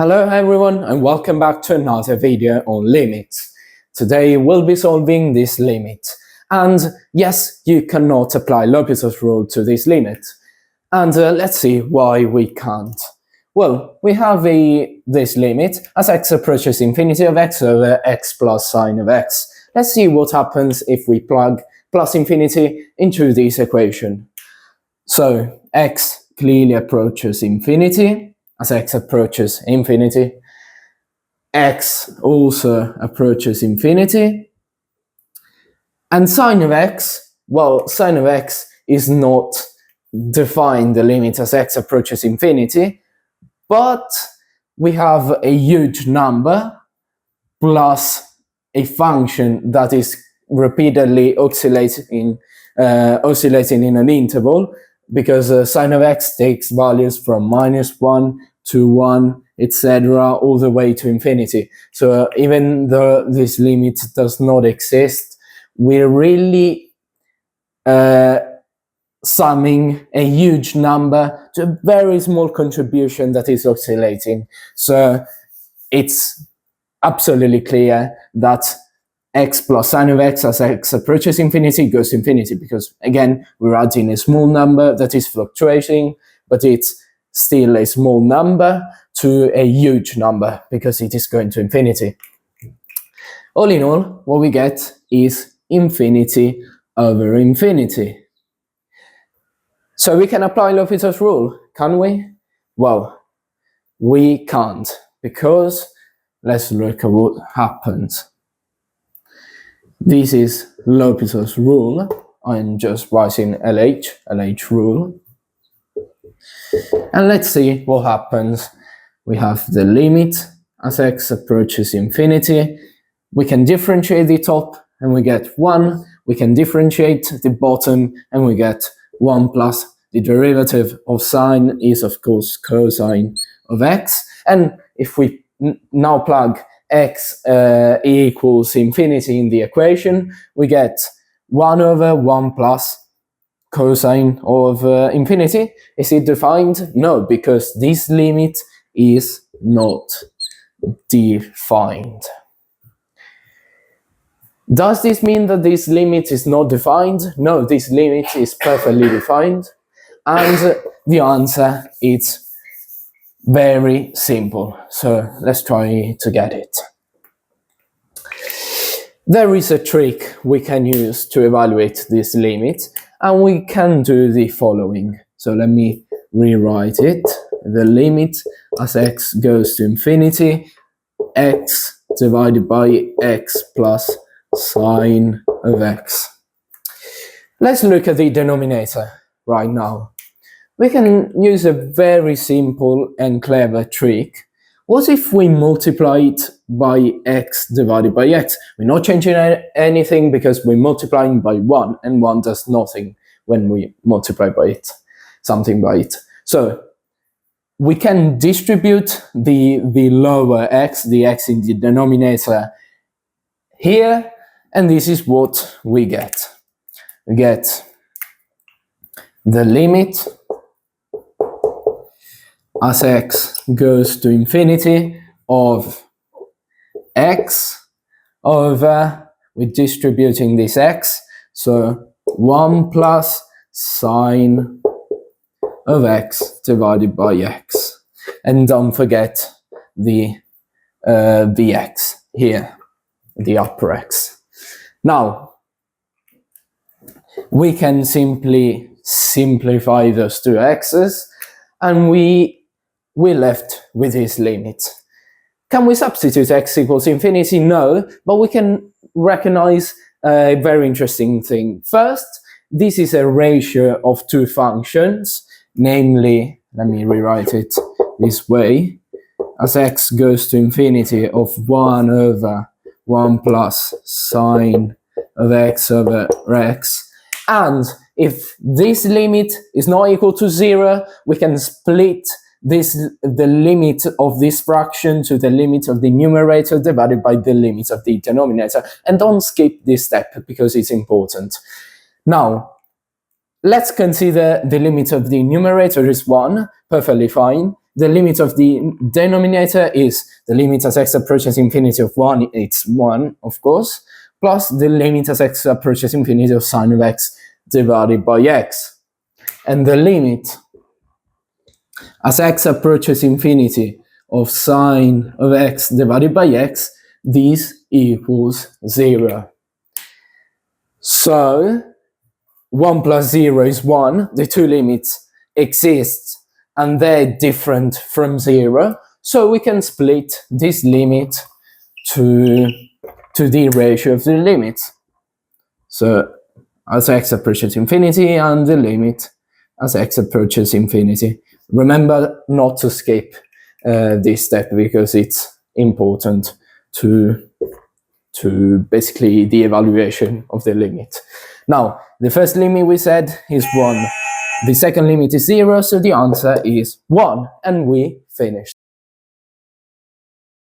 Hello everyone and welcome back to another video on limits. Today we'll be solving this limit. And yes, you cannot apply L'Hopital's rule to this limit. And let's see why we can't. Well, we have this limit as x approaches infinity of x over x plus sine of x. Let's see what happens if we plug plus infinity into this equation. So x clearly approaches infinity. As x approaches infinity, x also approaches infinity, and sine of x, well, sine of x is not defined the limit as x approaches infinity, but we have a huge number plus a function that is repeatedly oscillating in an interval, because sine of x takes values from -1 to 1, etc., all the way to infinity. So even though this limit does not exist, we're really summing a huge number to a very small contribution that is oscillating. So it's absolutely clear that x plus sine of x as x approaches infinity goes to infinity, because again we're adding a small number that is fluctuating, but it's still a small number to a huge number because it is going to infinity. All in all, what we get is infinity over infinity. So we can apply L'Hopital's rule, can we? Well, we can't, because let's look at what happens. This is L'Hopital's rule. I'm just writing LH rule. And let's see what happens. We have the limit as x approaches infinity. We can differentiate the top and we get 1. We can differentiate the bottom and we get 1 plus the derivative of sine is, of course, cosine of x. And if we now plug x equals infinity in the equation, we get 1 over 1 plus cosine of infinity. Is it defined? No, because this limit is not defined. Does this mean that this limit is not defined? No, this limit is perfectly defined, and the answer is very simple. So let's try to get it. There is a trick we can use to evaluate this limit, and we can do the following. So let me rewrite it. The limit as x goes to infinity, x divided by x plus sine of x. Let's look at the denominator right now. We can use a very simple and clever trick. What if we multiply it by x divided by x? We're not changing anything because we're multiplying by 1, and 1 does nothing when we multiply by something by it. So we can distribute the lower x, the x in the denominator here, and this is what we get. We get the limit as x goes to infinity of x over, we're distributing this x, so 1 plus sine of x divided by x. And don't forget the x here, the upper x. Now, we can simply simplify those two x's, and we're left with this limit. Can we substitute x equals infinity? No, but we can recognize a very interesting thing. First, this is a ratio of two functions, namely, let me rewrite it this way, as x goes to infinity of 1 over 1 plus sine of x over x. And if this limit is not equal to 0, we can split the limit of this fraction to the limit of the numerator divided by the limit of the denominator. And don't skip this step because it's important. Now, let's consider the limit of the numerator is 1, perfectly fine, the limit of the denominator is the limit as x approaches infinity of 1, it's 1, of course, plus the limit as x approaches infinity of sine of x divided by x. And the limit as x approaches infinity of sine of x divided by x, this equals 0. So 1 plus 0 is 1, the two limits exist and they're different from 0, so we can split this limit to the ratio of the limits. So as x approaches infinity and the limit as x approaches infinity. Remember not to skip this step because it's important to basically the evaluation of the limit. Now, the first limit we said is 1. The second limit is 0, so the answer is 1, and we finished.